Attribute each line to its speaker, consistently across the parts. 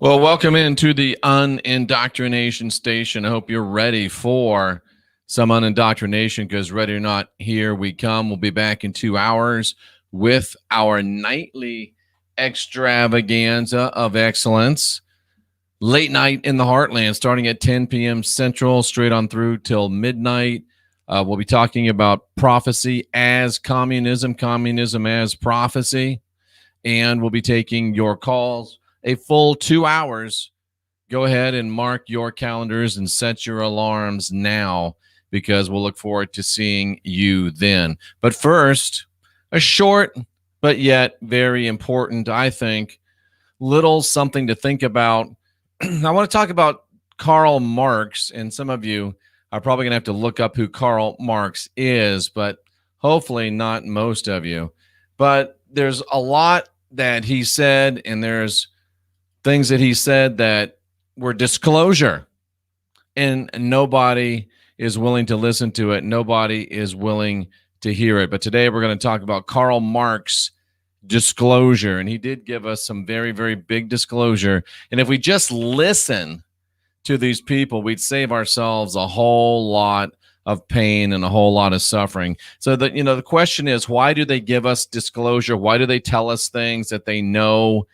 Speaker 1: Well, welcome into the Unindoctrination Station. I hope you're ready for some unindoctrination because ready or not, here we come. We'll be back in 2 hours with our nightly extravaganza of excellence. Late night in the heartland, starting at 10 p.m. Central, straight on through till midnight. We'll be talking about prophecy as communism, communism as prophecy, and we'll be taking your calls. A full 2 hours. Go ahead and mark your calendars and set your alarms now because we'll look forward to seeing you then. But first, a short but yet very important, I think, little something to think about. I want to talk about Karl Marx, and some of you are probably going to have to look up who Karl Marx is, but hopefully not most of you. But there's a lot that he said, and there's things that he said that were disclosure, and nobody is willing to listen to it. Nobody is willing to hear it. But today we're going to talk about Karl Marx disclosure, and he did give us some very, very big disclosure. And if we just listen to these people, we'd save ourselves a whole lot of pain and a whole lot of suffering. So that, the question is, why do they give us disclosure? Why do they tell us things that they know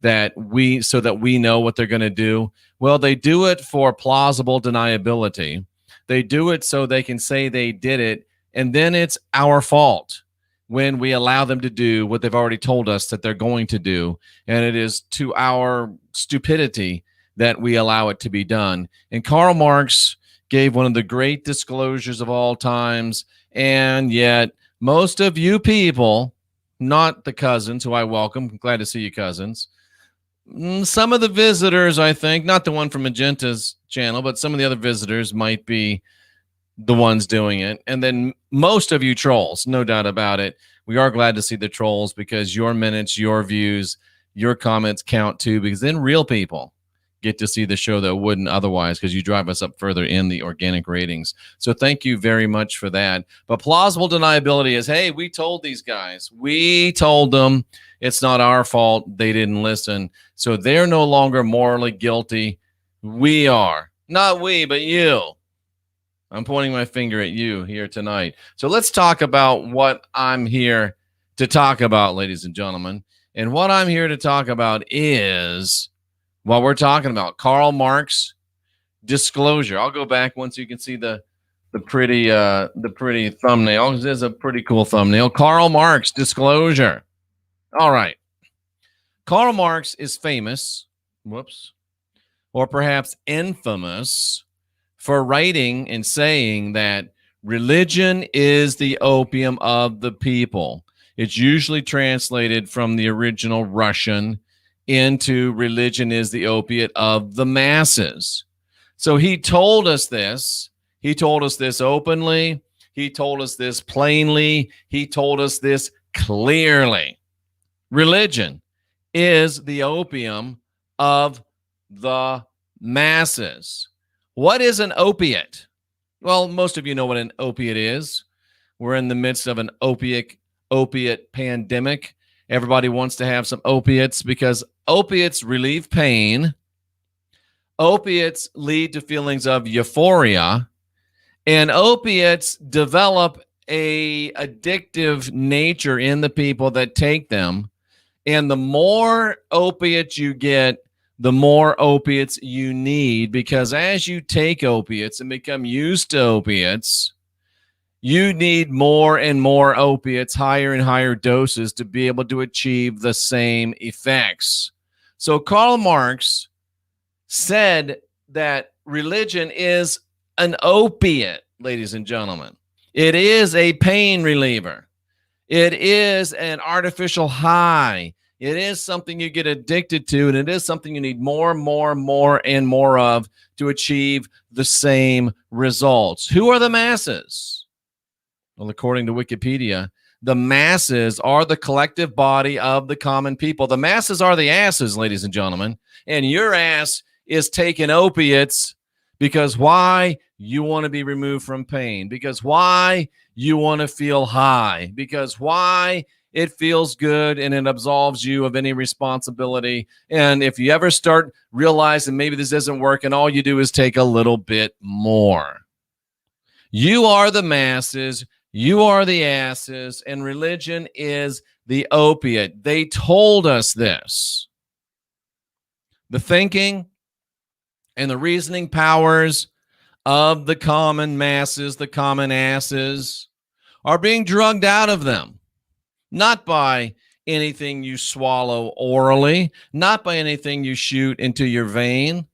Speaker 1: so that we know what they're going to do? Well, they do it for plausible deniability. They do it so they can say they did it, and then it's our fault when we allow them to do what they've already told us that they're going to do, and it is to our stupidity that we allow it to be done. And Karl Marx gave one of the great disclosures of all times, and yet most of you people, not the cousins who I welcome, I'm glad to see you, cousins, some of the visitors, I think, not the one from Magenta's channel, but some of the other visitors might be the ones doing it. And then most of you trolls, no doubt about it. We are glad to see the trolls because your minutes, your views, your comments count too, because then real people get to see the show that wouldn't otherwise, because you drive us up further in the organic ratings. So thank you very much for that. But plausible deniability is, hey, we told these guys, we told them, it's not our fault, they didn't listen, so they're no longer morally guilty. We are. Not we, but you. I'm pointing my finger at you here tonight. So let's talk about what I'm here to talk about, ladies and gentlemen. And what I'm here to talk about is what we're talking about, Karl Marx disclosure. I'll go back once you can see the pretty thumbnail. This is a pretty cool thumbnail. Karl Marx disclosure. All right. Karl Marx is famous, or perhaps infamous, for writing and saying that religion is the opium of the people. It's usually translated from the original Russian into religion is the opiate of the masses. So he told us this. He told us this openly. He told us this plainly. He told us this clearly. Religion is the opium of the masses. What is an opiate? Well, most of you know what an opiate is. We're in the midst of an opiate pandemic. Everybody wants to have some opiates because opiates relieve pain. Opiates lead to feelings of euphoria, and opiates develop a addictive nature in the people that take them. And the more opiates you get, the more opiates you need, because as you take opiates and become used to opiates, you need more and more opiates, higher and higher doses, to be able to achieve the same effects. So Karl Marx said that religion is an opiate, ladies and gentlemen. It is a pain reliever. It is an artificial high. It is something you get addicted to, and it is something you need more and more of to achieve the same results. Who are the masses? Well, according to Wikipedia, the masses are the collective body of the common people. The masses are the asses, ladies and gentlemen, and your ass is taking opiates because why? You want to be removed from pain. Because why? You want to feel high. Because why? It feels good, and it absolves you of any responsibility. And if you ever start realizing maybe this isn't working, all you do is take a little bit more. You are the masses, you are the asses, and religion is the opiate. They told us this. The thinking and the reasoning powers of the common masses, the common asses, are being drugged out of them. Not by anything you swallow orally, not by anything you shoot into your vein,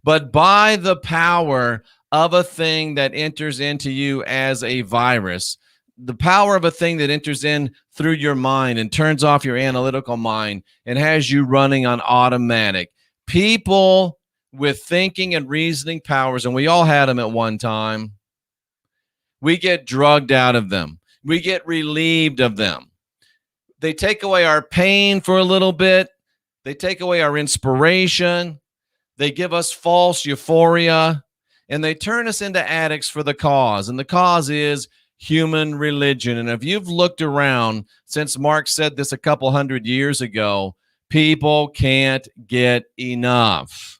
Speaker 1: but by the power of a thing that enters into you as a virus, the power of a thing that enters in through your mind and turns off your analytical mind and has you running on automatic. People with thinking and reasoning powers, and we all had them at one time, we get drugged out of them. We get relieved of them. They take away our pain for a little bit. They take away our inspiration. They give us false euphoria, and they turn us into addicts for the cause. And the cause is human religion. And if you've looked around since Marx said this a couple hundred years ago, people can't get enough.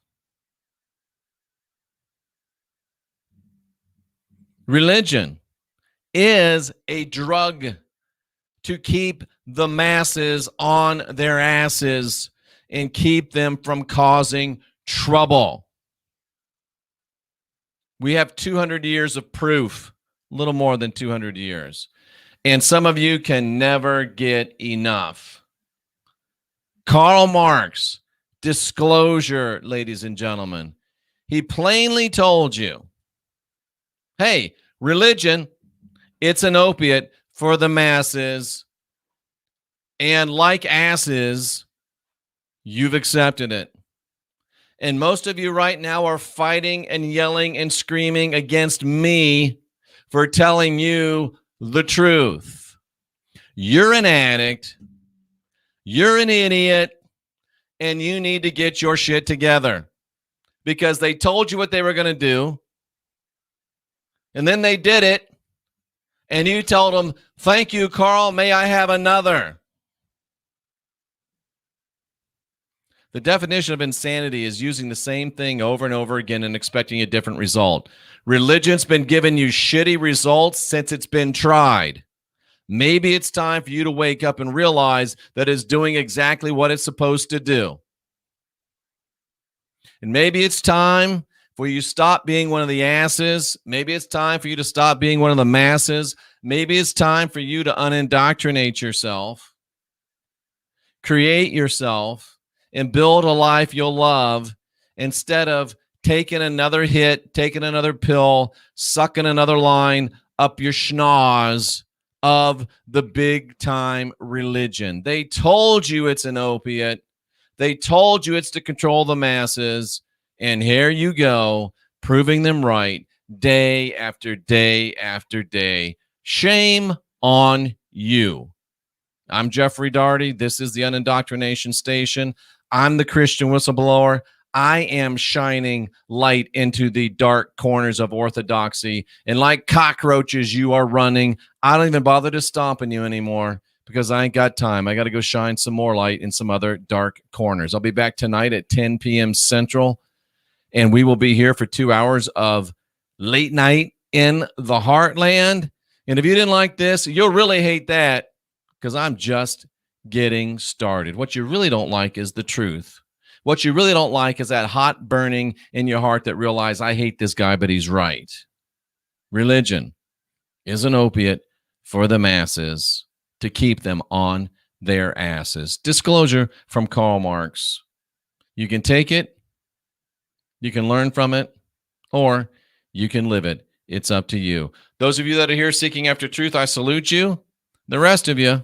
Speaker 1: Religion is a drug to keep the masses on their asses and keep them from causing trouble. We have 200 years of proof, a little more than 200 years. And some of you can never get enough. Karl Marx, disclosure, ladies and gentlemen. He plainly told you, hey, religion, it's an opiate for the masses, and like asses, you've accepted it. And most of you right now are fighting and yelling and screaming against me for telling you the truth. You're an addict, you're an idiot, and you need to get your shit together because they told you what they were going to do, and then they did it. And you told them, thank you, Karl, may I have another? The definition of insanity is using the same thing over and over again and expecting a different result. Religion's been giving you shitty results since it's been tried. Maybe it's time for you to wake up and realize that it's doing exactly what it's supposed to do. And maybe it's time for you to stop being one of the asses. Maybe it's time for you to stop being one of the masses. Maybe it's time for you to unindoctrinate yourself, create yourself, and build a life you'll love instead of taking another hit, taking another pill, sucking another line up your schnoz of the big time religion. They told you it's an opiate. They told you it's to control the masses. And here you go, proving them right day after day after day. Shame on you. I'm Jeffrey Daugherty. This is the Unindoctrination Station. I'm the Christian whistleblower. I am shining light into the dark corners of orthodoxy. And like cockroaches, you are running. I don't even bother to stomp on you anymore because I ain't got time. I got to go shine some more light in some other dark corners. I'll be back tonight at 10 p.m. Central. And we will be here for 2 hours of late night in the heartland. And if you didn't like this, you'll really hate that because I'm just getting started. What you really don't like is the truth. What you really don't like is that hot burning in your heart that realize I hate this guy, but he's right. Religion is an opiate for the masses to keep them on their asses. Disclosure from Karl Marx. You can take it. You can learn from it, or you can live it. It's up to you. Those of you that are here seeking after truth, I salute you. The rest of you,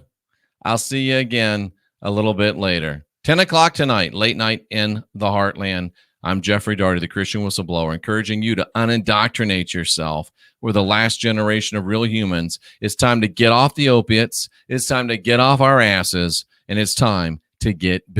Speaker 1: I'll see you again a little bit later. 10 o'clock tonight, late night in the heartland. I'm Jeffrey Daugherty, the Christian whistleblower, encouraging you to unindoctrinate yourself. We're the last generation of real humans. It's time to get off the opiates. It's time to get off our asses, and it's time to get big.